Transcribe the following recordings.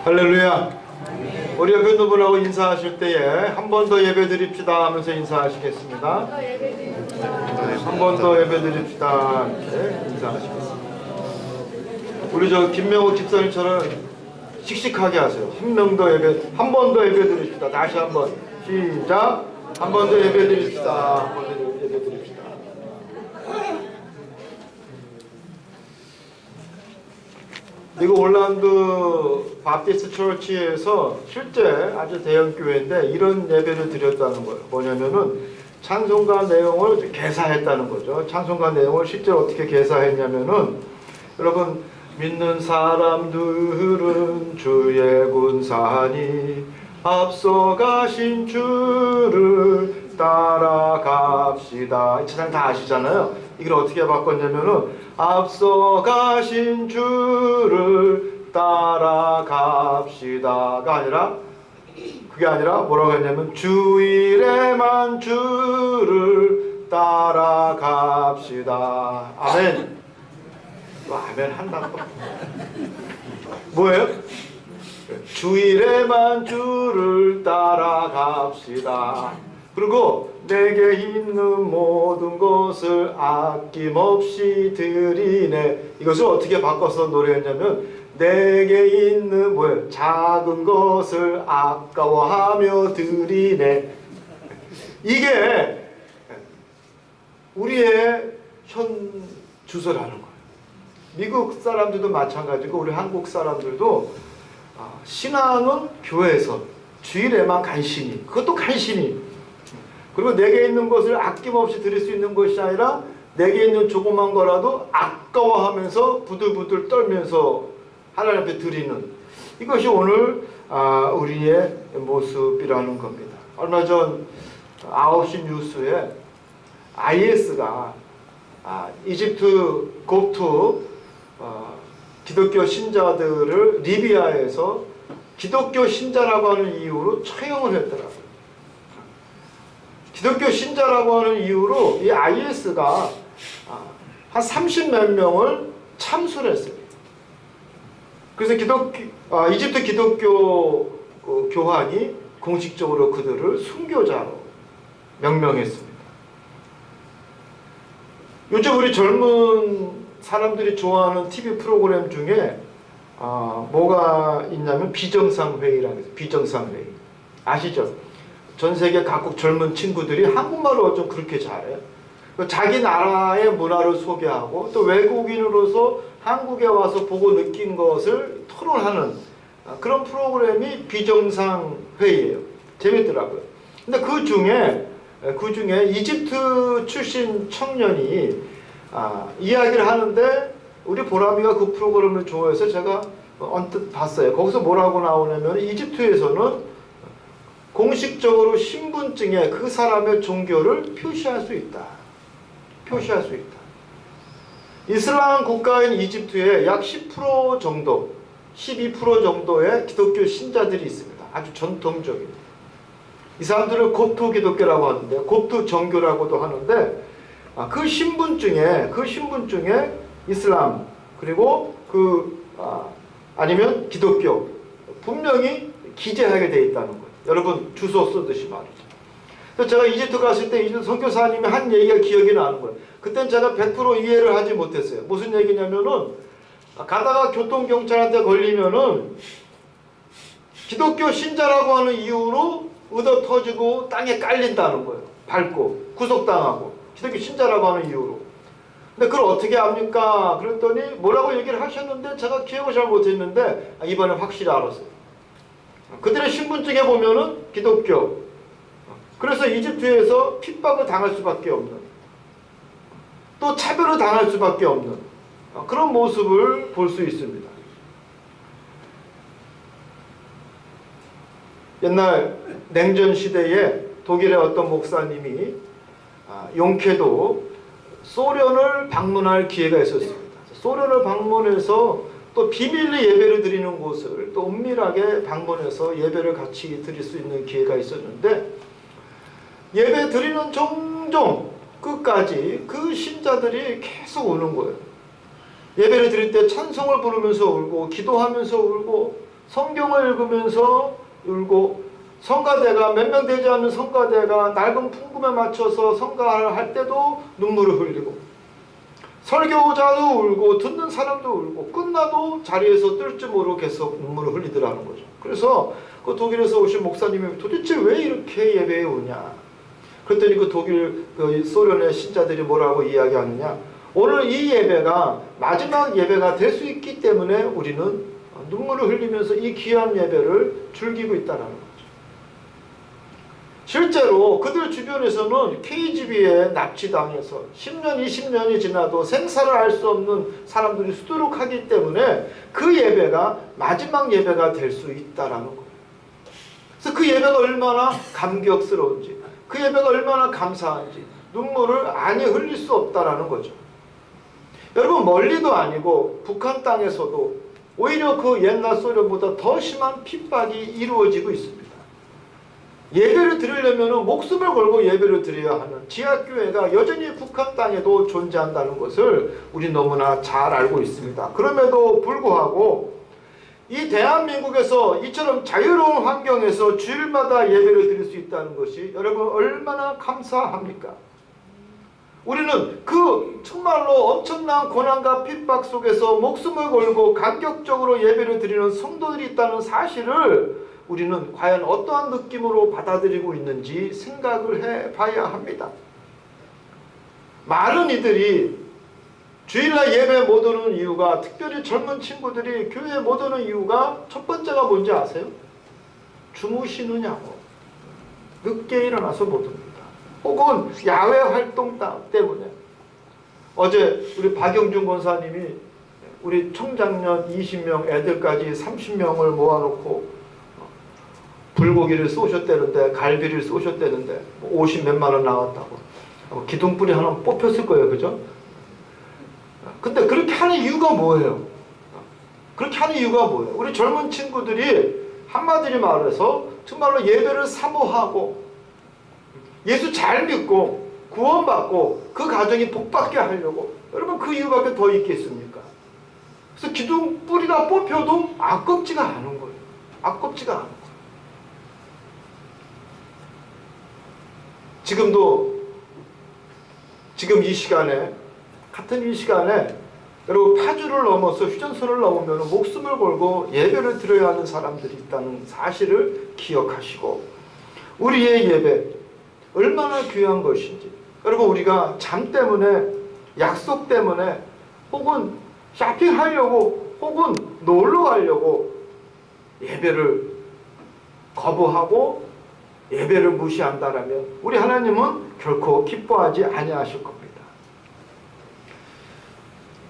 할렐루야. 우리 옆에 누구라고 인사하실 때에 한 번 더 예배 드립시다 하면서 인사하시겠습니다. 한 번 더 예배 드립시다 이렇게 인사하시겠습니다. 우리 저 김명호 집사님처럼 씩씩하게 하세요. 한 번 더 예배 드립시다. 다시 한번 시작. 한 번 더 예배 드립시다. 한 번 더 예배 드립시다. 미국 올란드 바프티스트 처치에서 실제 아주 대형 교회인데 이런 예배를 드렸다는 거예요. 뭐냐면은 찬송가 내용을 개사했다는 거죠. 찬송가 내용을 실제 어떻게 개사했냐면은, 여러분, 믿는 사람들은 주의 군사니 앞서가신 주를 따라갑시다. 이 찬양 다 아시잖아요. 이걸 어떻게 바꿨냐면은 앞서가신 주를 따라갑시다가 아니라, 그게 아니라 뭐라고 했냐면 주일에만 주를 따라갑시다. 아멘. 아멘 한다고. 뭐예요? 주일에만 주를 따라갑시다. 그리고 내게 있는 모든 것을 아낌없이 드리네. 이것을 어떻게 바꿔서 노래했냐면 내게 있는 뭐예요? 작은 것을 아까워하며 드리네. 이게 우리의 현 주소라는 거예요. 미국 사람들도 마찬가지고 우리 한국 사람들도 신앙은 교회에서 주일에만 간신히, 그것도 간신히, 그리고 내게 있는 것을 아낌없이 드릴 수 있는 것이 아니라 내게 있는 조그만 거라도 아까워하면서 부들부들 떨면서 하나님 앞에 드리는, 이것이 오늘 우리의 모습이라는 겁니다. 얼마 전 9시 뉴스에 IS가 이집트 고투 기독교 신자들을 리비아에서 기독교 신자라고 하는 이유로 처형을 했더라고요. 기독교 신자라고 하는 이유로 이 IS가 한 30몇 명을 참수를 했어요. 그래서 이집트 기독교 교황이 공식적으로 그들을 순교자로 명명했습니다. 요즘 우리 젊은 사람들이 좋아하는 TV 프로그램 중에 뭐가 있냐면 비정상회의라고 해서, 비정상회의 아시죠? 전 세계 각국 젊은 친구들이 한국말을 좀 그렇게 잘해요. 자기 나라의 문화를 소개하고 또 외국인으로서 한국에 와서 보고 느낀 것을 토론하는 그런 프로그램이 비정상회의예요. 재밌더라고요. 근데 그 중에 이집트 출신 청년이 이야기를 하는데, 우리 보람이가 그 프로그램을 좋아해서 제가 언뜻 봤어요. 거기서 뭐라고 나오냐면 이집트에서는 공식적으로 신분증에 그 사람의 종교를 표시할 수 있다. 표시할 수 있다. 이슬람 국가인 이집트에 약 10% 정도, 12% 정도의 기독교 신자들이 있습니다. 아주 전통적인. 이 사람들을 곱투 기독교라고 하는데, 곱투 정교라고도 하는데, 그 신분증에 이슬람, 그리고 아니면 기독교 분명히 기재하게 되어 있다는 거예요. 여러분 주소 쓰듯이 말이죠. 그래서 제가 이집트 갔을 때 이집트 선교사님이 한 얘기가 기억이 나는 거예요. 그땐 제가 100% 이해를 하지 못했어요. 무슨 얘기냐면은, 가다가 교통경찰한테 걸리면은 기독교 신자라고 하는 이유로 얻어 터지고 땅에 깔린다는 거예요. 밟고 구속당하고, 기독교 신자라고 하는 이유로. 근데 그걸 어떻게 합니까? 그랬더니 뭐라고 얘기를 하셨는데 제가 기억을 잘 못했는데 이번에 확실히 알았어요. 그들의 신분증에 보면은 기독교. 그래서 이집트에서 핍박을 당할 수밖에 없는, 또 차별을 당할 수밖에 없는 그런 모습을 볼 수 있습니다. 옛날 냉전 시대에 독일의 어떤 목사님이 용케도 소련을 방문할 기회가 있었습니다. 소련을 방문해서 또 비밀리 예배를 드리는 곳을 또 은밀하게 방문해서 예배를 같이 드릴 수 있는 기회가 있었는데, 예배 드리는 종종 끝까지 그 신자들이 계속 우는 거예요. 예배를 드릴 때 찬송을 부르면서 울고 기도하면서 울고 성경을 읽으면서 울고, 성가대가 몇 명 되지 않는 성가대가 낡은 풍금에 맞춰서 성가를 할 때도 눈물을 흘리고, 설교자도 울고 듣는 사람도 울고, 끝나도 자리에서 뜰 줄 모르고 계속 눈물을 흘리더라는 거죠. 그래서 그 독일에서 오신 목사님이 도대체 왜 이렇게 예배에 오냐, 그랬더니 그 독일 그 소련의 신자들이 뭐라고 이야기하느냐, 오늘 이 예배가 마지막 예배가 될 수 있기 때문에 우리는 눈물을 흘리면서 이 귀한 예배를 즐기고 있다는 거죠. 실제로 그들 주변에서는 KGB에 납치당해서 10년, 20년이 지나도 생사를 알 수 없는 사람들이 수두룩하기 때문에 그 예배가 마지막 예배가 될 수 있다는 거예요. 그래서 그 예배가 얼마나 감격스러운지, 그 예배가 얼마나 감사한지 눈물을 아니 흘릴 수 없다라는 거죠. 여러분, 멀리도 아니고 북한 땅에서도 오히려 그 옛날 소련보다 더 심한 핍박이 이루어지고 있습니다. 예배를 드리려면 목숨을 걸고 예배를 드려야 하는 지하교회가 여전히 북한 땅에도 존재한다는 것을 우리 너무나 잘 알고 있습니다. 그럼에도 불구하고 이 대한민국에서 이처럼 자유로운 환경에서 주일마다 예배를 드릴 수 있다는 것이 여러분 얼마나 감사합니까? 우리는 그 정말로 엄청난 고난과 핍박 속에서 목숨을 걸고 감격적으로 예배를 드리는 성도들이 있다는 사실을 우리는 과연 어떠한 느낌으로 받아들이고 있는지 생각을 해봐야 합니다. 많은 이들이 주일날 예배 못 오는 이유가, 특별히 젊은 친구들이 교회에 못 오는 이유가 첫 번째가 뭔지 아세요? 주무시느냐고, 늦게 일어나서 못 옵니다. 혹은 야외 활동 때문에. 어제 우리 박영준 권사님이 우리 청장년 20명 애들까지 30명을 모아놓고 불고기를 쏘셨다는데, 갈비를 쏘셨다는데 50 몇만 원 나왔다고. 기둥뿌리 하나 뽑혔을 거예요, 그죠? 근데 그렇게 하는 이유가 뭐예요? 그렇게 하는 이유가 뭐예요? 우리 젊은 친구들이 한마디로 말해서 정말로 예배를 사모하고 예수 잘 믿고 구원받고 그 가정이 복받게 하려고. 여러분, 그 이유밖에 더 있겠습니까? 그래서 기둥뿌리가 뽑혀도 아깝지가 않은 거예요. 아깝지가 않은 거예요. 지금 이 시간에, 같은 이 시간에 여러분 파주를 넘어서 휴전선을 넘으면 목숨을 걸고 예배를 드려야 하는 사람들이 있다는 사실을 기억하시고, 우리의 예배 얼마나 귀한 것인지. 여러분, 우리가 잠 때문에, 약속 때문에, 혹은 쇼핑하려고, 혹은 놀러 가려고 예배를 거부하고 예배를 무시한다라면 우리 하나님은 결코 기뻐하지 아니하실 겁니다.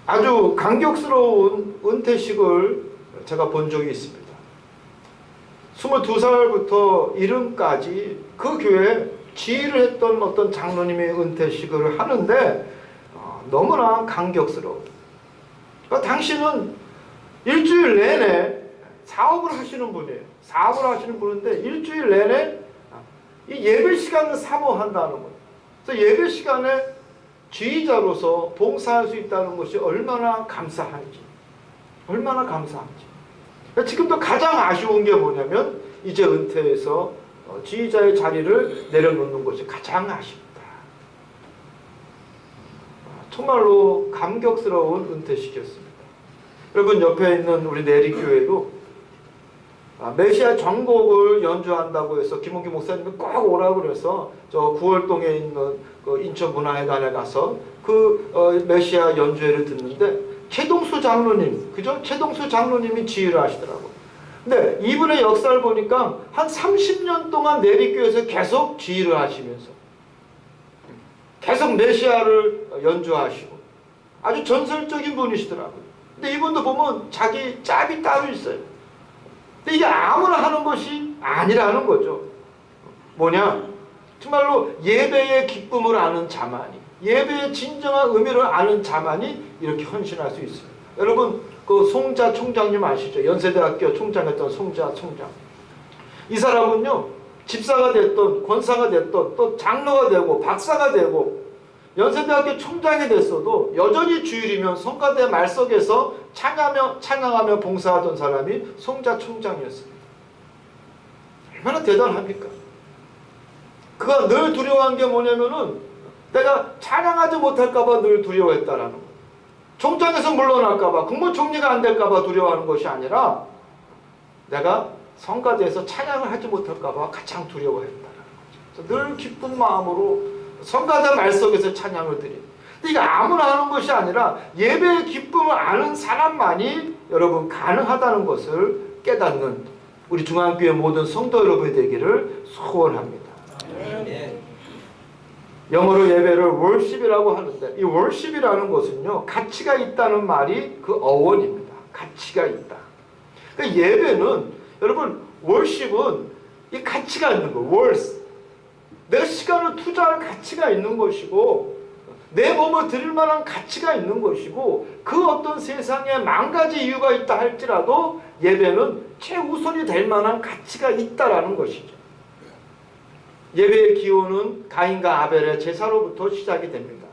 아주 감격스러운 은퇴식을 제가 본 적이 있습니다. 22살부터 이름까지 그 교회에 지휘를 했던 어떤 장로님이 은퇴식을 하는데 너무나 감격스러워요. 그러니까 당신은 일주일 내내 사업을 하시는 분이에요. 사업을 하시는 분인데 일주일 내내 이 예배 시간을 사모한다는 거예요. 그래서 예배 시간에 지휘자로서 봉사할 수 있다는 것이 얼마나 감사한지, 얼마나 감사한지. 지금도 가장 아쉬운 게 뭐냐면 이제 은퇴해서 지휘자의 자리를 내려놓는 것이 가장 아쉽다. 정말로 감격스러운 은퇴식이었습니다. 여러분, 옆에 있는 우리 내리교회도 메시아 전곡을 연주한다고 해서 김홍기 목사님이 꼭 오라고 그래서 저 구월동에 있는 그 인천문화회관에 가서 그 메시아 연주회를 듣는데 최동수 장로님, 그죠? 최동수 장로님이 지휘를 하시더라고요. 근데 이분의 역사를 보니까 한 30년 동안 내리교회에서 계속 지휘를 하시면서 계속 메시아를 연주하시고 아주 전설적인 분이시더라고요. 근데 이분도 보면 자기 짭이 따로 있어요. 근데 이게 아무나 하는 것이 아니라는 거죠. 뭐냐? 정말로 예배의 기쁨을 아는 자만이, 예배의 진정한 의미를 아는 자만이 이렇게 헌신할 수 있어요. 여러분, 그 송자 총장님 아시죠? 연세대학교 총장했던 송자 총장. 이 사람은요, 집사가 됐던, 권사가 됐던, 또 장로가 되고 박사가 되고 연세대학교 총장이 됐어도 여전히 주일이면 성가대 말석에서 찬양하며 봉사하던 사람이 송자 총장이었습니다. 얼마나 대단합니까? 그가 늘 두려워한 게 뭐냐면은 내가 찬양하지 못할까봐 늘 두려워했다라는 거예요. 총장에서 물러날까봐, 국무총리가 안 될까봐 두려워하는 것이 아니라 내가 성가대에서 찬양을 하지 못할까봐 가장 두려워했다라는 거죠. 그래서 늘 기쁜 마음으로 성가대 말 속에서 찬양을 드립니다. 근데 이거 아무나 하는 것이 아니라 예배의 기쁨을 아는 사람만이 여러분 가능하다는 것을 깨닫는 우리 중앙교회 모든 성도 여러분이 되기를 소원합니다. 영어로 예배를 worship이라고 하는데 이 worship이라는 것은요 가치가 있다는 말이 그 어원입니다. 가치가 있다. 그러니까 예배는 여러분 worship은 이 가치가 있는 거 worth. 내가 시간을 투자할 가치가 있는 것이고 내 몸을 드릴 만한 가치가 있는 것이고 그 어떤 세상에 만 가지 이유가 있다 할지라도 예배는 최우선이 될 만한 가치가 있다라는 것이죠. 예배의 기원은 가인과 아벨의 제사로부터 시작이 됩니다.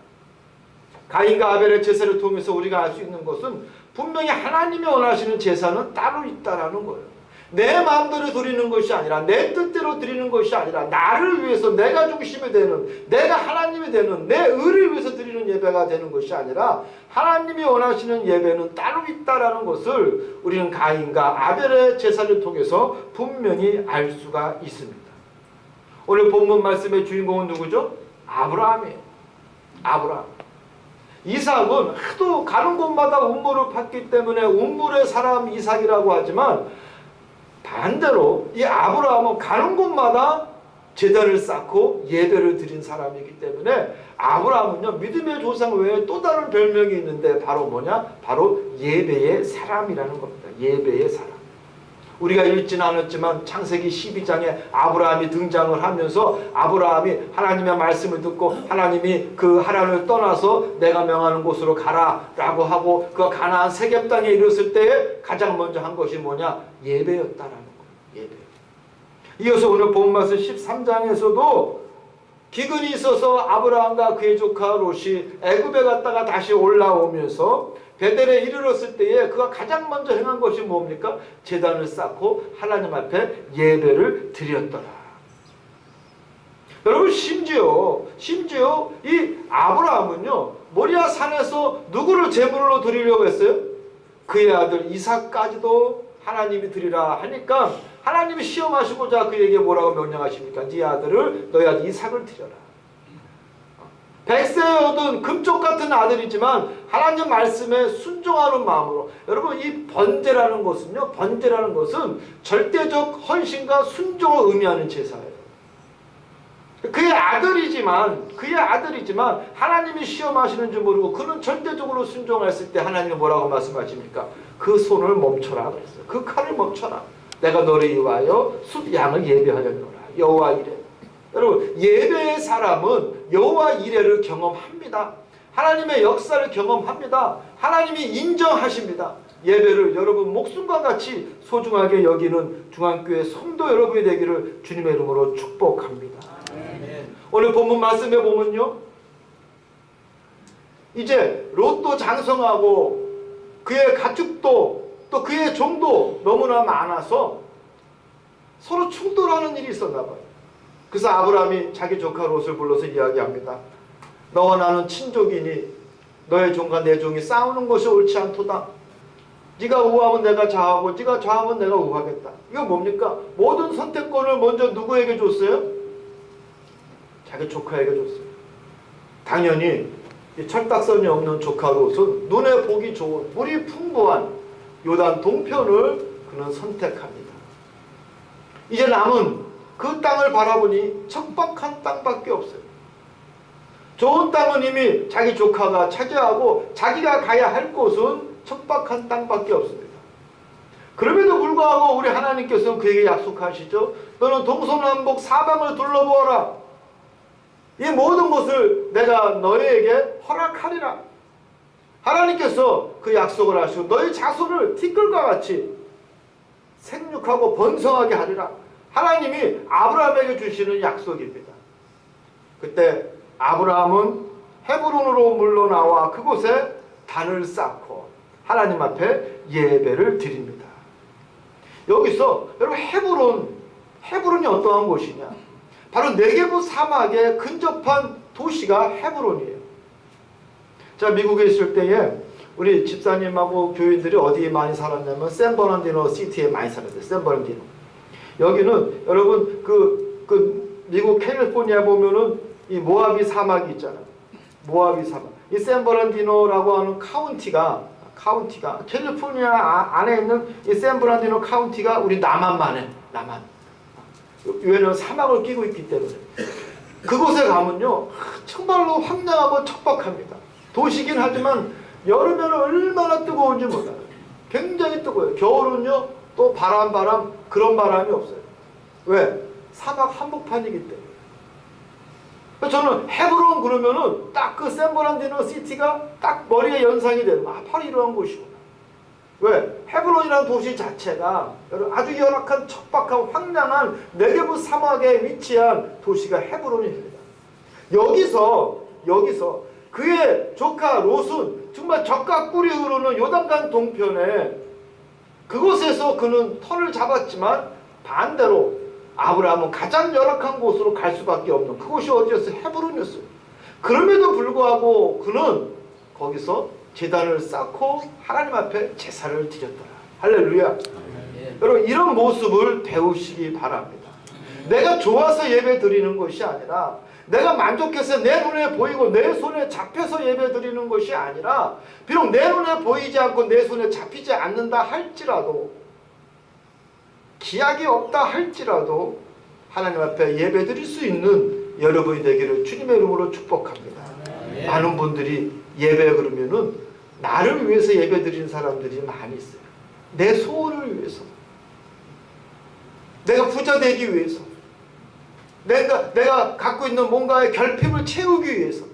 가인과 아벨의 제사를 통해서 우리가 알 수 있는 것은 분명히 하나님이 원하시는 제사는 따로 있다라는 거예요. 내 마음대로 드리는 것이 아니라 내 뜻대로 드리는 것이 아니라 나를 위해서 내가 중심이 되는 내가 하나님이 되는 내 의를 위해서 드리는 예배가 되는 것이 아니라 하나님이 원하시는 예배는 따로 있다라는 것을 우리는 가인과 아벨의 제사를 통해서 분명히 알 수가 있습니다. 오늘 본문 말씀의 주인공은 누구죠? 아브라함이에요. 아브라함. 이삭은 하도 가는 곳마다 운물을 팠기 때문에 운물의 사람 이삭이라고 하지만 반대로 이 아브라함은 가는 곳마다 제단을 쌓고 예배를 드린 사람이기 때문에 아브라함은요 믿음의 조상 외에 또 다른 별명이 있는데 바로 뭐냐? 바로 예배의 사람이라는 겁니다. 예배의 사람. 우리가 읽지는 않았지만 창세기 12장에 아브라함이 등장을 하면서 아브라함이 하나님의 말씀을 듣고 하나님이 그 하란을 떠나서 내가 명하는 곳으로 가라 라고 하고 그 가나안 세겜 땅에 이르렀을 때에 가장 먼저 한 것이 뭐냐? 예배였다라는 거예요. 예배. 이어서 오늘 본 말씀 13장에서도 기근이 있어서 아브라함과 그의 조카 롯이 애굽에 갔다가 다시 올라오면서 베델에 이르렀을 때에 그가 가장 먼저 행한 것이 뭡니까? 제단을 쌓고 하나님 앞에 예배를 드렸더라. 여러분 심지어 이 아브라함은요 모리아 산에서 누구를 제물로 드리려고 했어요? 그의 아들 이삭까지도 하나님이 드리라 하니까 하나님이 시험하시고자 그에게 뭐라고 명령하십니까? 네 아들을 너희 아들 이삭을 드려라. 백세에 얻은 금쪽 같은 아들이지만 하나님 말씀에 순종하는 마음으로 여러분 이 번제라는 것은요 번제라는 것은 절대적 헌신과 순종을 의미하는 제사예요. 그의 아들이지만 하나님이 시험하시는 줄 모르고 그는 절대적으로 순종했을 때 하나님은 뭐라고 말씀하십니까? 그 손을 멈춰라 그랬어요. 그 칼을 멈춰라. 내가 너를 위하여 양을 예배하려노라. 여호와 이레. 여러분 예배의 사람은 여호와 이레를 경험합니다. 하나님의 역사를 경험합니다. 하나님이 인정하십니다. 예배를 여러분 목숨과 같이 소중하게 여기는 중앙교회 성도 여러분이 되기를 주님의 이름으로 축복합니다. 오늘 본문 말씀에 보면요 이제 롯도 장성하고 그의 가축도 또 그의 종도 너무나 많아서 서로 충돌하는 일이 있었나 봐요. 그래서 아브라함이 자기 조카 롯을 불러서 이야기합니다. 너와 나는 친족이니 너의 종과 내 종이 싸우는 것이 옳지 않도다. 네가 우하면 내가 좌하고 네가 좌하면 내가 우하겠다. 이거 뭡니까? 모든 선택권을 먼저 누구에게 줬어요? 자기 조카에게 줬어요. 당연히 철딱선이 없는 조카 롯은 눈에 보기 좋은 물이 풍부한 요단 동편을 그는 선택합니다. 이제 남은 그 땅을 바라보니 척박한 땅밖에 없어요. 좋은 땅은 이미 자기 조카가 차지하고 자기가 가야 할 곳은 척박한 땅밖에 없습니다. 그럼에도 불구하고 우리 하나님께서는 그에게 약속하시죠. 너는 동서남북 사방을 둘러보아라. 이 모든 것을 내가 너희에게 허락하리라. 하나님께서 그 약속을 하시고 너희 자손을 티끌과 같이 생육하고 번성하게 하리라. 하나님이 아브라함에게 주시는 약속입니다. 그때 아브라함은 헤브론으로 물러나와 그곳에 단을 쌓고 하나님 앞에 예배를 드립니다. 여기서 여러분 헤브론이 어떠한 곳이냐? 바로 네게브 사막에 근접한 도시가 헤브론이에요. 자, 미국에 있을 때에 우리 집사님하고 교인들이 어디에 많이 살았냐면 샌버난디노 시티에 많이 살았어요. 샌버난디노. 여기는 여러분 그 미국 캘리포니아 보면은 이 모하비 사막이 있잖아요. 모하비 사막. 이 샌버난디노라고 하는 카운티가 캘리포니아 안에 있는 이 샌버난디노 카운티가 우리 남한만 해. 남한. 왜냐면 사막을 끼고 있기 때문에. 그곳에 가면요 정말로 황량하고 척박합니다. 도시긴 하지만 여름에는 얼마나 뜨거운지 몰라요. 굉장히 뜨거워요. 겨울은요 또 바람 그런 바람이 없어요. 왜? 사막 한복판이기 때문에. 저는 헤브론 그러면은 딱 그 샌버난디노 시티가 딱 머리에 연상이 되는 거야. 바로 이러한 곳이구나. 왜? 헤브론이라는 도시 자체가 아주 열악한 척박한 황량한 네게브 사막에 위치한 도시가 헤브론입니다. 여기서 그의 조카 롯은 정말 젖과 꿀이 흐르는 요단강 동편에 그곳에서 그는 터를 잡았지만 반대로 아브라함은 가장 열악한 곳으로 갈 수밖에 없는 그곳이 어디였어요? 헤브론이었어요. 그럼에도 불구하고 그는 거기서 제단을 쌓고 하나님 앞에 제사를 드렸더라. 할렐루야. 여러분 이런 모습을 배우시기 바랍니다. 내가 좋아서 예배 드리는 것이 아니라 내가 만족해서 내 눈에 보이고 내 손에 잡혀서 예배 드리는 것이 아니라 비록 내 눈에 보이지 않고 내 손에 잡히지 않는다 할지라도 기약이 없다 할지라도 하나님 앞에 예배 드릴 수 있는 여러분이 되기를 주님의 이름으로 축복합니다. 많은 분들이 예배 그러면은 나를 위해서 예배 드리는 사람들이 많이 있어요. 내 소원을 위해서, 내가 부자 되기 위해서, 내가 갖고 있는 뭔가의 결핍을 채우기 위해서.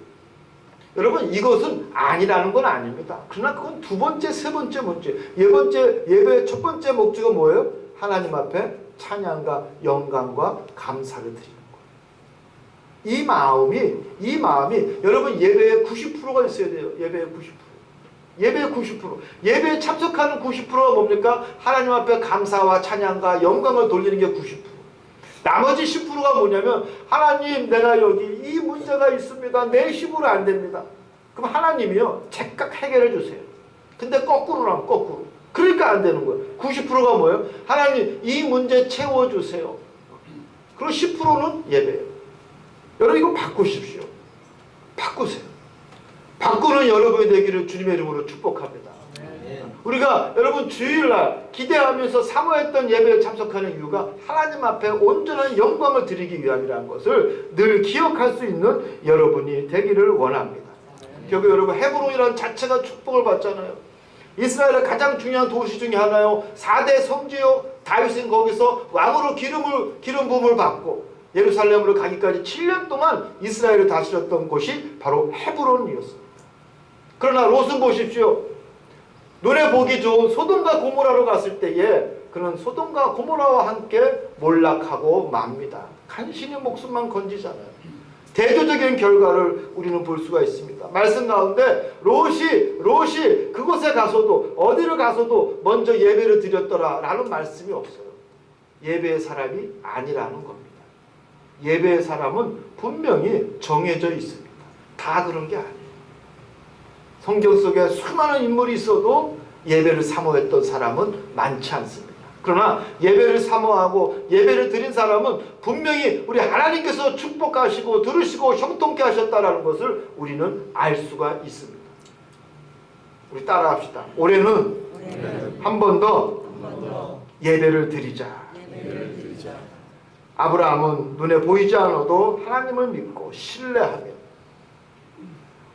여러분 이것은 아니라는 건 아닙니다. 그러나 그건 두 번째, 세 번째 문제. 예배의 첫 번째 목적은 뭐예요? 하나님 앞에 찬양과 영광과 감사를 드리는 거예요. 이 마음이 여러분 예배의 90%가 있어야 돼요. 예배의 90%. 예배에 참석하는 90%가 뭡니까? 하나님 앞에 감사와 찬양과 영광을 돌리는 게 90%. 나머지 10%가 뭐냐면 하나님 내가 여기 이 문제가 있습니다. 내 힘으로 안 됩니다. 그럼 하나님이요 즉각 해결해 주세요. 근데 거꾸로라면 거꾸로. 그러니까 안 되는 거예요. 90%가 뭐예요? 하나님 이 문제 채워주세요. 그리고 10%는 예배예요. 여러분 이거 바꾸십시오. 바꾸세요. 바꾸는 여러분이 되기를 주님의 이름으로 축복합니다. 우리가 여러분 주일날 기대하면서 사모했던 예배에 참석하는 이유가 하나님 앞에 온전한 영광을 드리기 위함이라는 것을 늘 기억할 수 있는 여러분이 되기를 원합니다. 결국 여러분 헤브론이라는 자체가 축복을 받잖아요. 이스라엘의 가장 중요한 도시 중에 하나요. 4대 성지요. 다윗은 거기서 왕으로 기름 부음을 받고 예루살렘으로 가기까지 7년 동안 이스라엘을 다스렸던 곳이 바로 헤브론이었습니다. 그러나 롯은 보십시오. 눈에 보기 좋은 소돔과 고모라로 갔을 때에 그는 소돔과 고모라와 함께 몰락하고 맙니다. 간신히 목숨만 건지잖아요. 대조적인 결과를 우리는 볼 수가 있습니다. 말씀 가운데 롯이 그곳에 가서도 어디를 가서도 먼저 예배를 드렸더라 라는 말씀이 없어요. 예배의 사람이 아니라는 겁니다. 예배의 사람은 분명히 정해져 있습니다. 다 그런 게 아니에요. 성경 속에 수많은 인물이 있어도 예배를 사모했던 사람은 많지 않습니다. 그러나 예배를 사모하고 예배를 드린 사람은 분명히 우리 하나님께서 축복하시고 들으시고 형통케 하셨다라는 것을 우리는 알 수가 있습니다. 우리 따라합시다. 올해는 한 번 더 예배를 드리자. 아브라함은 눈에 보이지 않아도 하나님을 믿고 신뢰하며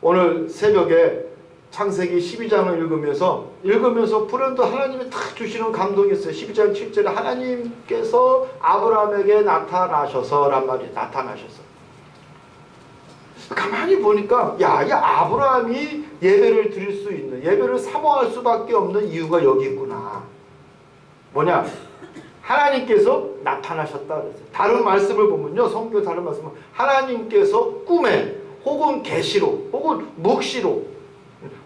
오늘 새벽에 창세기 12장을 읽으면서 불현도 하나님이 탁 주시는 감동이 있어요. 12장 7절에 하나님께서 아브라함에게 나타나셔서란 말이에요. 나타나셔서. 가만히 보니까 이 아브라함이 예배를 드릴 수 있는, 예배를 사모할 수밖에 없는 이유가 여기 있구나. 뭐냐? 하나님께서 나타나셨다 그랬어요. 다른 말씀을 보면요. 성경 다른 말씀은 하나님께서 꿈에 혹은 계시로 혹은 묵시로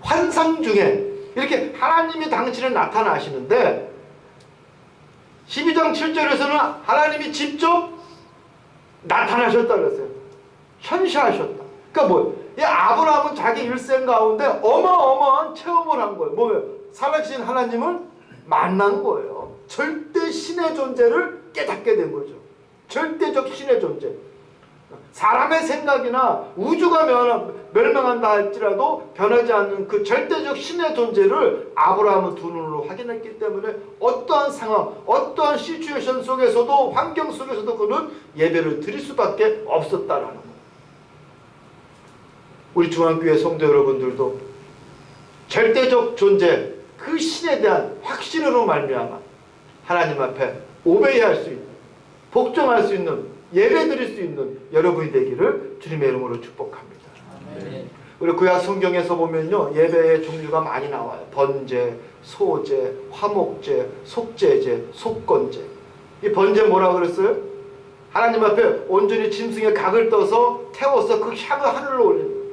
환상 중에 이렇게 하나님이 당신을 나타나시는데 12장 7절에서는 하나님이 직접 나타나셨다 그랬어요. 현시하셨다. 그러니까 뭐예요? 이 아브라함은 자기 일생 가운데 어마어마한 체험을 한 거예요. 뭐예요? 살아계신 하나님을 만난 거예요. 절대 신의 존재를 깨닫게 된 거죠. 절대적 신의 존재. 사람의 생각이나 우주가 멸망한다 할지라도 변하지 않는 그 절대적 신의 존재를 아브라함은 두 눈으로 확인했기 때문에 어떠한 상황, 어떠한 시츄에이션 속에서도, 환경 속에서도 그는 예배를 드릴 수밖에 없었다라는 거예요. 우리 중앙교회 성도 여러분들도 절대적 존재, 그 신에 대한 확신으로 말미암아 하나님 앞에 오베이할 수 있는, 복종할 수 있는, 예배드릴 수 있는 여러분이 되기를 주님의 이름으로 축복합니다. 아멘. 우리 구약 성경에서 보면요, 예배의 종류가 많이 나와요. 번제, 소제, 화목제, 속죄제, 속건제. 이 번제 뭐라 그랬어요? 하나님 앞에 온전히 짐승의 각을 떠서 태워서 그 향을 하늘로 올리는 거예요.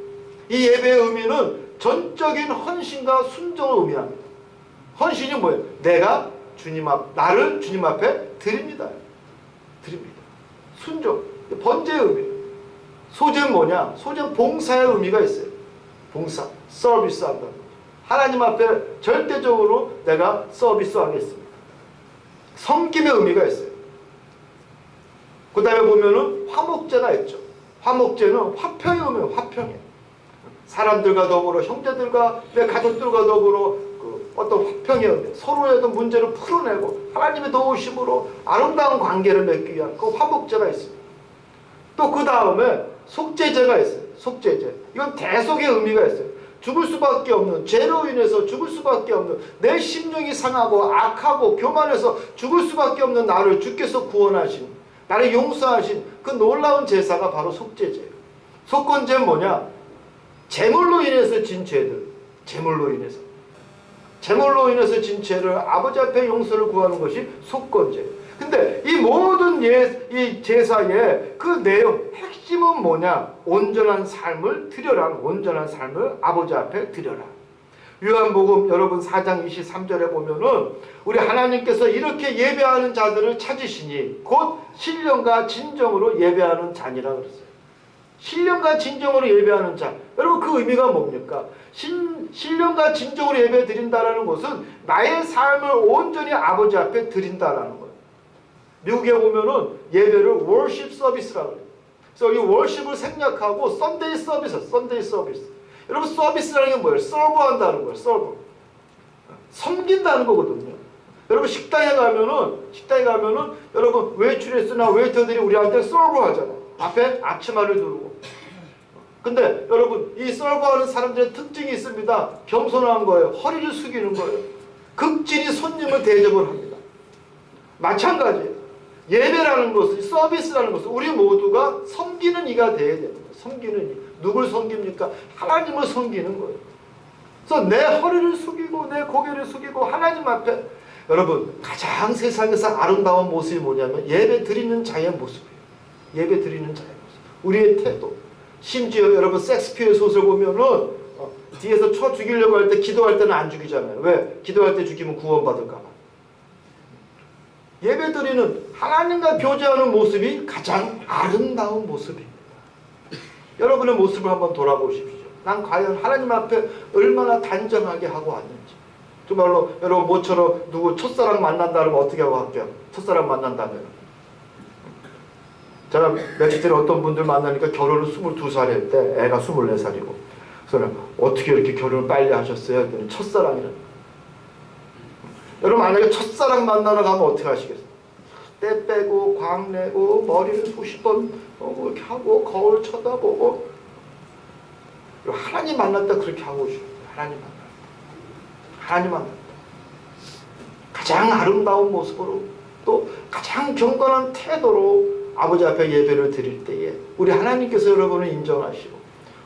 이 예배의 의미는 전적인 헌신과 순종을 의미합니다. 헌신이 뭐예요? 내가 나를 주님 앞에 드립니다. 드립니다. 순종, 번제의 의미. 소제는 뭐냐? 소제는 봉사의 의미가 있어요. 봉사, 서비스 한다는 거죠. 하나님 앞에 절대적으로 내가 서비스 하겠습니다. 섬김의 의미가 있어요. 그 다음에 보면은 화목제가 있죠. 화목제는 화평의 의미예요. 화평에 사람들과 더불어, 형제들과 내 가족들과 더불어 어떤 화평의 의미, 서로의 어떤 문제를 풀어내고 하나님의 도우심으로 아름다운 관계를 맺기 위한 그 화목제가 있습니다. 또 그 다음에 속죄제가 있어요. 속죄제. 이건 대속의 의미가 있어요. 죽을 수밖에 없는, 죄로 인해서 죽을 수밖에 없는, 내 심령이 상하고 악하고 교만해서 죽을 수밖에 없는 나를 주께서 구원하신, 나를 용서하신 그 놀라운 제사가 바로 속죄제예요. 속건제는 뭐냐? 재물로 인해서 진 죄들, 재물로 인해서 진 죄를 아버지 앞에 용서를 구하는 것이 속건제. 근데 이 모든 이 제사의 그 내용, 핵심은 뭐냐? 온전한 삶을 드려라. 온전한 삶을 아버지 앞에 드려라. 요한복음 여러분 4장 23절에 보면은 우리 하나님께서 이렇게 예배하는 자들을 찾으시니 곧 신령과 진정으로 예배하는 자니라 그랬어요. 신령과 진정으로 예배하는 자. 여러분 그 의미가 뭡니까? 신령과 진정으로 예배 드린다라는 것은 나의 삶을 온전히 아버지 앞에 드린다라는 거예요. 미국에 보면은 예배를 월십 서비스라고 해요. 그래서 이 월십을 생략하고 썬데이 서비스. 여러분 서비스라는 게 뭐예요? 서브한다는 거예요. 서브. 섬긴다는 거거든요. 여러분 식당에 가면은 여러분 웨이트레스나 웨이터들이 우리한테 서브하잖아요. 앞에 앞치마를 두르고. 근데 여러분 이 서브하는 사람들의 특징이 있습니다. 겸손한 거예요. 허리를 숙이는 거예요. 극진히 손님을 대접을 합니다. 마찬가지예요. 예배라는 것은, 서비스라는 것은 우리 모두가 섬기는 이가 돼야 되는 거예요. 섬기는 이. 누굴 섬깁니까? 하나님을 섬기는 거예요. 그래서 내 허리를 숙이고 내 고개를 숙이고 하나님 앞에, 여러분 가장 세상에서 아름다운 모습이 뭐냐면 예배 드리는 자의 모습이에요. 예배 드리는 자의 모습. 우리의 태도. 심지어 여러분 섹스피어의 소설 보면은 뒤에서 쳐 죽이려고 할 때 기도할 때는 안 죽이잖아요. 왜? 기도할 때 죽이면 구원받을까 봐. 예배 드리는 하나님과 교제하는 모습이 가장 아름다운 모습입니다. 여러분의 모습을 한번 돌아보십시오. 난 과연 하나님 앞에 얼마나 단정하게 하고 왔는지. 정말로 여러분 모처럼 누구 첫사랑 만난다면 어떻게 하고 할게요? 첫사랑 만난다면 제가 며칠 전에 어떤 분들 만나니까 결혼을 22살에 했대. 애가 24살이고. 그래서 어떻게 이렇게 결혼을 빨리 하셨어요? 했더니 첫사랑이라는. 여러분 만약에 첫사랑 만나러 가면 어떻게 하시겠어요? 때 빼고 광 내고 머리를 수십 번 이렇게 하고 거울 쳐다보고. 하나님 만났다 그렇게 하고 싶어요. 하나님 만났다. 가장 아름다운 모습으로 또 가장 경건한 태도로 아버지 앞에 예배를 드릴 때에 우리 하나님께서 여러분을 인정하시고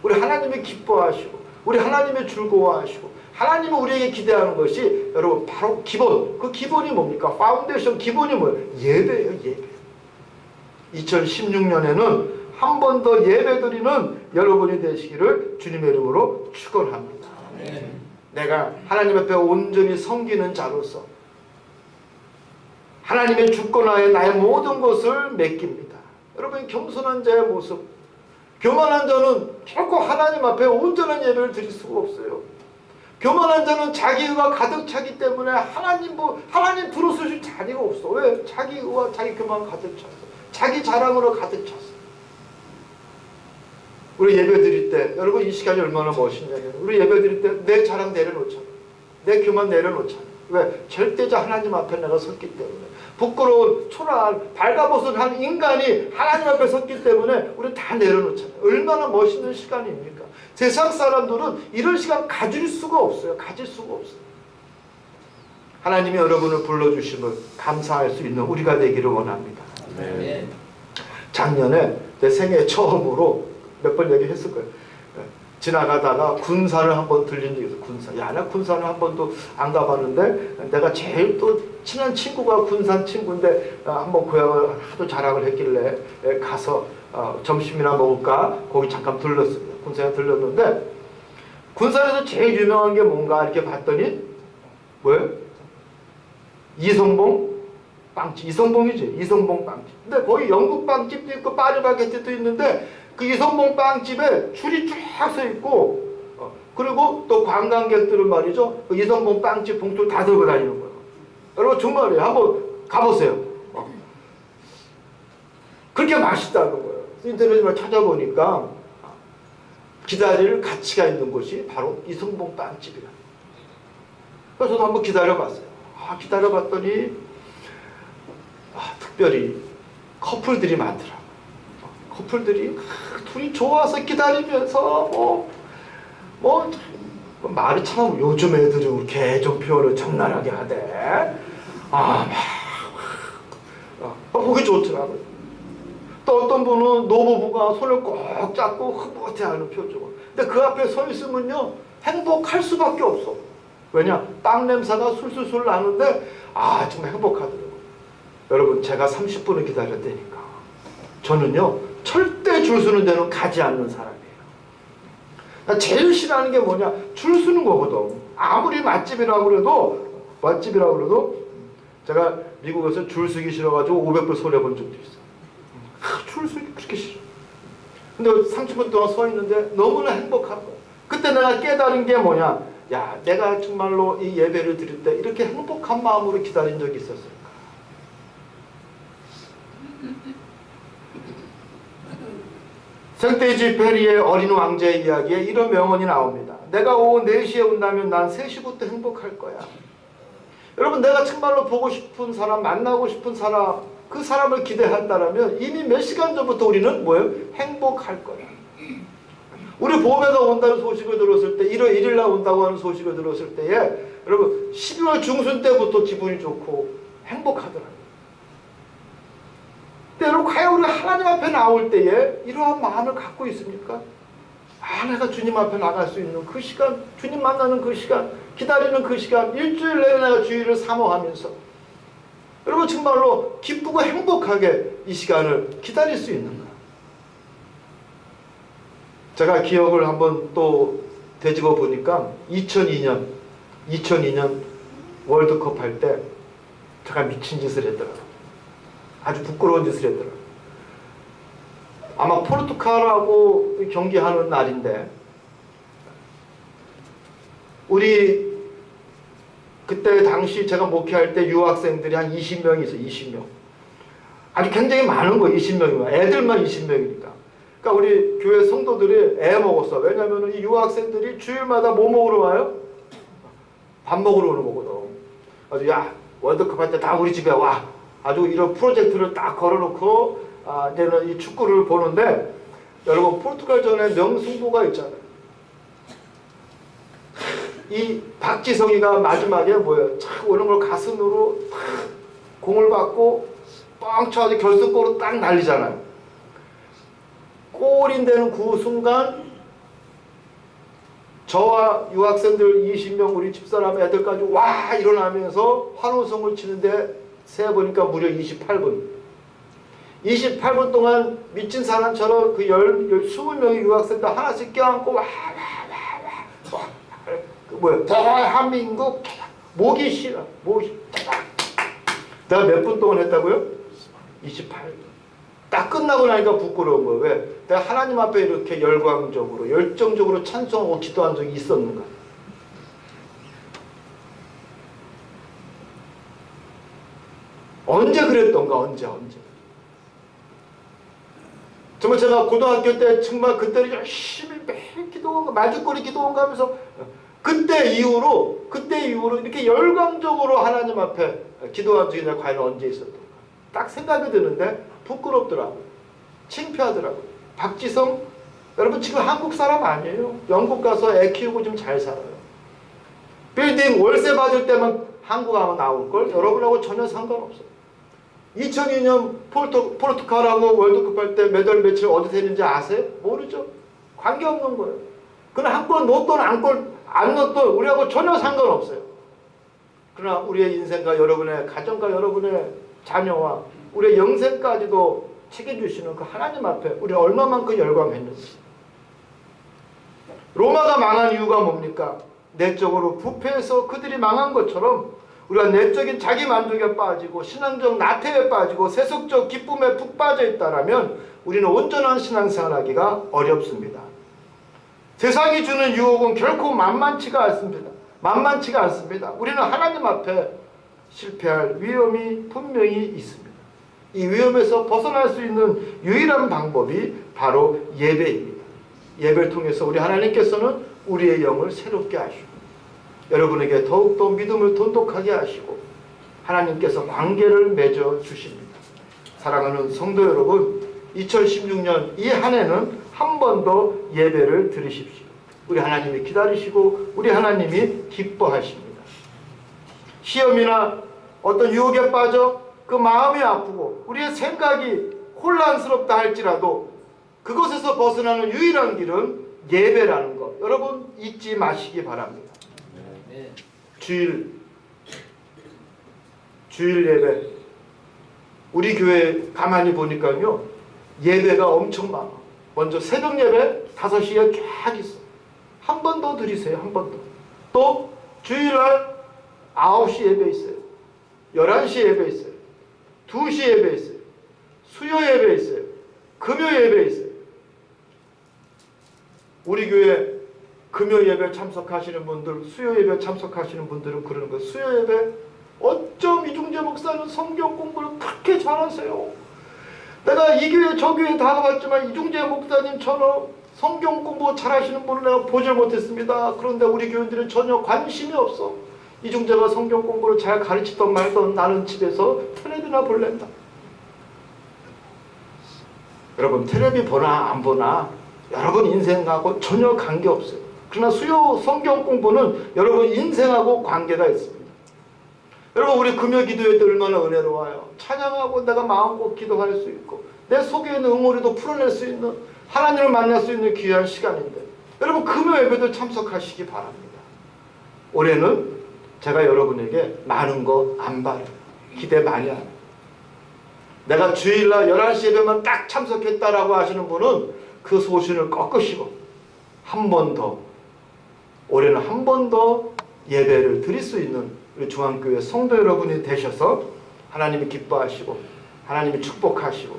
우리 하나님이 기뻐하시고 우리 하나님이 즐거워하시고 하나님은 우리에게 기대하는 것이 여러분 바로 기본. 그 기본이 뭡니까? 파운데이션 기본이 뭐예요? 예배예요. 예배. 2016년에는 한 번 더 예배드리는 여러분이 되시기를 주님의 이름으로 축원합니다. 내가 하나님 앞에 온전히 섬기는 자로서 하나님의 주권하에 나의 모든 것을 맡깁니다. 여러분, 겸손한 자의 모습, 교만한 자는 결코 하나님 앞에 온전한 예배를 드릴 수가 없어요. 교만한 자는 자기 의가 가득 차기 때문에 하나님 들어서실 자리가 없어. 왜? 자기 의와 자기 교만 가득 찼어. 자기 자랑으로 가득 찼어. 우리 예배 드릴 때, 여러분 이 시간이 얼마나 멋있냐면, 우리 예배 드릴 때 내 자랑 내려놓잖아. 내 교만 내려놓잖아. 왜? 절대자 하나님 앞에 내가 섰기 때문에. 부끄러운 초라한 발가벗은 인간이 하나님 앞에 섰기 때문에 우리 다 내려놓잖아요. 얼마나 멋있는 시간입니까? 세상 사람들은 이런 시간 가질 수가 없어요. 가질 수가 없어요. 하나님이 여러분을 불러주심을 감사할 수 있는 우리가 되기를 원합니다. 네. 작년에 내 생애 처음으로 몇 번 얘기했을 거예요. 지나가다가 군산을 한번 들린 적이 있어요. 군산. 야, 나 군산을 한 번도 안 가봤는데 내가 제일 또 친한 친구가 군산 친구인데 한번 고향을 하도 자랑을 했길래 가서 점심이나 먹을까 거기 잠깐 들렀습니다. 군산에 들렀는데 군산에서 제일 유명한 게 뭔가 이렇게 봤더니 뭐예요? 이성봉 빵집. 이성봉이지. 이성봉 빵집. 근데 거기 영국 빵집도 있고 파리바게뜨도 있는데 그 이성봉 빵집에 줄이 쫙 서 있고 그리고 또 관광객들은 말이죠. 그 이성봉 빵집 봉투를 다 들고 다니는 거예요. 여러분 정말이에요. 한번 가보세요. 그렇게 맛있다는 거예요. 인터넷에 찾아보니까 기다릴 가치가 있는 곳이 바로 이성봉 빵집이라. 그래서 저도 한번 기다려봤어요. 기다려봤더니 특별히 커플들이 많더라. 커플들이 둘이 좋아서 기다리면서 말이 참 요즘 애들이 그렇게 애정 표현을 적나라하게 하대. 보기 좋더라고요. 또 어떤 분은 노부부가 손을 꼭 잡고 흐뭇해하는 표정을. 근데 그 앞에 서 있으면요 행복할 수밖에 없어. 왜냐? 빵 냄새가 술술술 나는데 정말 행복하더라고요. 여러분, 제가 30분을 기다렸다니까. 저는요 절대 줄 서는 데는 가지 않는 사람이에요. 나 제일 싫어하는 게 뭐냐? 줄 서는 거거든. 아무리 맛집이라고 그래도 제가 미국에서 줄 서기 싫어가지고 500불 손해본 적도 있어요. 줄 서기 그렇게 싫어. 근데 30분 동안 서 있는데 너무나 행복한 거야. 그때 내가 깨달은 게 뭐냐? 야, 내가 정말로 이 예배를 드릴 때 이렇게 행복한 마음으로 기다린 적이 있었을까? 생떼쥐페리의 어린 왕자의 이야기에 이런 명언이 나옵니다. 내가 오후 4시에 온다면 난 3시부터 행복할 거야. 여러분, 내가 정말로 보고 싶은 사람, 만나고 싶은 사람, 그 사람을 기대한다면 이미 몇 시간 전부터 우리는 뭐예요? 행복할 거야. 우리 보배가 온다는 소식을 들었을 때, 1월 1일 날 온다고 하는 소식을 들었을 때에 여러분 12월 중순 때부터 기분이 좋고 행복하더라고요. 근데 여러분, 과연 우리 하나님 앞에 나올 때에 이러한 마음을 갖고 있습니까? 내가 주님 앞에 나갈 수 있는 그 시간, 주님 만나는 그 시간, 기다리는 그 시간, 일주일 내내 내가 주일을 사모하면서 여러분 정말로 기쁘고 행복하게 이 시간을 기다릴 수 있는가? 제가 기억을 한번 또 되짚어 보니까 2002년 월드컵 할 때 제가 미친 짓을 했더라고요. 아주 부끄러운 짓을 했더라고요. 아마 포르투갈하고 경기하는 날인데 우리 그때 당시 제가 목회할 때 유학생들이 한 20명이 있어요. 20명. 아주 굉장히 많은 거예요. 20명이면. 애들만 20명이니까. 그러니까 우리 교회 성도들이 애 먹었어. 왜냐하면 이 유학생들이 주일마다 뭐 먹으러 와요? 밥 먹으러 오는 거거든. 아주 야, 월드컵 할 때 다 우리 집에 와. 아주 이런 프로젝트를 딱 걸어놓고 이제는 이 축구를 보는데 여러분 포르투갈전에 명승부가 있잖아요. 이 박지성이가 마지막에 뭐예요? 착 오는 걸 가슴으로 탁 공을 받고 뻥 쳐가지고 결승골로 딱 날리잖아요. 골인 되는 그 순간 저와 유학생들 20명 우리 집사람 애들까지 와 일어나면서 환호성을 치는데 세어보니까 무려 28분. 28분 동안 미친 사람처럼 그 20명의 유학생들 하나씩 껴안고 와 뭐야 대한민국 목이 싫어. 목이 내가 몇 분 동안 했다고요? 28분. 딱 끝나고 나니까 부끄러운 거예요. 왜? 내가 하나님 앞에 이렇게 열광적으로 열정적으로 찬송하고 기도한 적이 있었는가? 언제 그랬던가? 언제 정말 제가 고등학교 때 정말 그때는 열심히 매일 기도한 거 말죽거리 기도한 거 하면서 그때 이후로 이렇게 열광적으로 하나님 앞에 기도한 적이 내가 과연 언제 있었던가? 딱 생각이 드는데 부끄럽더라고요. 창피하더라고요. 박지성 여러분 지금 한국 사람 아니에요. 영국 가서 애 키우고 좀 잘 살아요. 빌딩 월세 받을 때만 한국 하면 나올걸? 여러분하고 전혀 상관없어요. 2002년 포르투갈하고 월드컵 할 때 메달 매치 어디서 했는지 아세요? 모르죠. 관계없는 거예요. 그건 한 골 넣었던 안 넣었던 우리하고 전혀 상관없어요. 그러나 우리의 인생과 여러분의 가정과 여러분의 자녀와 우리의 영생까지도 책임주시는 그 하나님 앞에 우리 얼마만큼 열광했는지. 로마가 망한 이유가 뭡니까? 내적으로 부패해서 그들이 망한 것처럼 우리가 내적인 자기 만족에 빠지고 신앙적 나태에 빠지고 세속적 기쁨에 푹 빠져 있다라면 우리는 온전한 신앙생활하기가 어렵습니다. 세상이 주는 유혹은 결코 만만치가 않습니다. 우리는 하나님 앞에 실패할 위험이 분명히 있습니다. 이 위험에서 벗어날 수 있는 유일한 방법이 바로 예배입니다. 예배를 통해서 우리 하나님께서는 우리의 영을 새롭게 하시고 여러분에게 더욱더 믿음을 돈독하게 하시고 하나님께서 관계를 맺어 주십니다. 사랑하는 성도 여러분, 2016년 이 한 해는 한 번 더 예배를 드리십시오. 우리 하나님이 기다리시고 우리 하나님이 기뻐하십니다. 시험이나 어떤 유혹에 빠져 그 마음이 아프고 우리의 생각이 혼란스럽다 할지라도 그것에서 벗어나는 유일한 길은 예배라는 것 여러분 잊지 마시기 바랍니다. 주일 예배 우리 교회 가만히 보니까요 예배가 엄청 많아. 먼저 새벽 예배 5시에 쫙 있어. 한 번 더 드리세요. 한 번 더. 또 주일날 9시 예배 있어요. 11시 예배 있어요. 2시 예배 있어요. 수요 예배 있어요. 금요 예배 있어요. 우리 교회 금요 예배 참석하시는 분들, 수요 예배 참석하시는 분들은 그러는 거예요. 수요 예배 어쩜 이중재 목사는 성경 공부를 그렇게 잘하세요. 내가 이 교회 저 교회 다 가봤지만 이중재 목사님처럼 성경 공부 잘하시는 분을 내가 보질 못했습니다. 그런데 우리 교인들은 전혀 관심이 없어. 이중재가 성경 공부를 잘 가르치던 말던 나는 집에서 텔레비나 볼랜다. 여러분 텔레비 보나 안 보나 여러분 인생하고 전혀 관계없어요. 그러나 수요 성경 공부는 여러분 인생하고 관계가 있습니다. 여러분 우리 금요 기도회 때 얼마나 은혜로워요. 찬양하고 내가 마음껏 기도할 수 있고 내 속에 있는 응어리도 풀어낼 수 있는 하나님을 만날 수 있는 귀한 시간인데 여러분 금요 예배도 참석하시기 바랍니다. 올해는 제가 여러분에게 많은 거 안 바래요. 기대 많이 안 해요. 내가 주일날 11시 예배만 딱 참석했다라고 하시는 분은 그 소신을 꺾으시고 한 번 더 올해는 한 번 더 예배를 드릴 수 있는 우리 중앙교회 성도 여러분이 되셔서 하나님이 기뻐하시고 하나님이 축복하시고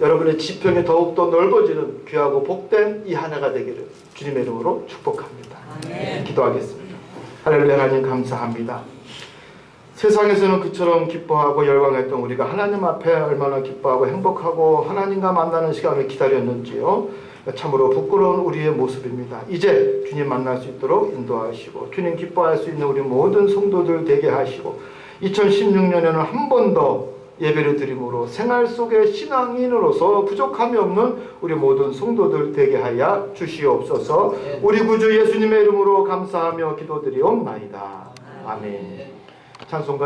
여러분의 지평이 더욱더 넓어지는 귀하고 복된 이 한 해가 되기를 주님의 이름으로 축복합니다. 아멘. 기도하겠습니다. 할렐루야. 하나님 감사합니다. 세상에서는 그처럼 기뻐하고 열광했던 우리가 하나님 앞에 얼마나 기뻐하고 행복하고 하나님과 만나는 시간을 기다렸는지요. 참으로 부끄러운 우리의 모습입니다. 이제 주님 만날 수 있도록 인도하시고 주님 기뻐할 수 있는 우리 모든 성도들 되게 하시고 2016년에는 한 번 더 예배를 드림으로 생활 속의 신앙인으로서 부족함이 없는 우리 모든 성도들 되게 하여 주시옵소서. 우리 구주 예수님의 이름으로 감사하며 기도드리옵나이다. 아멘. 찬송가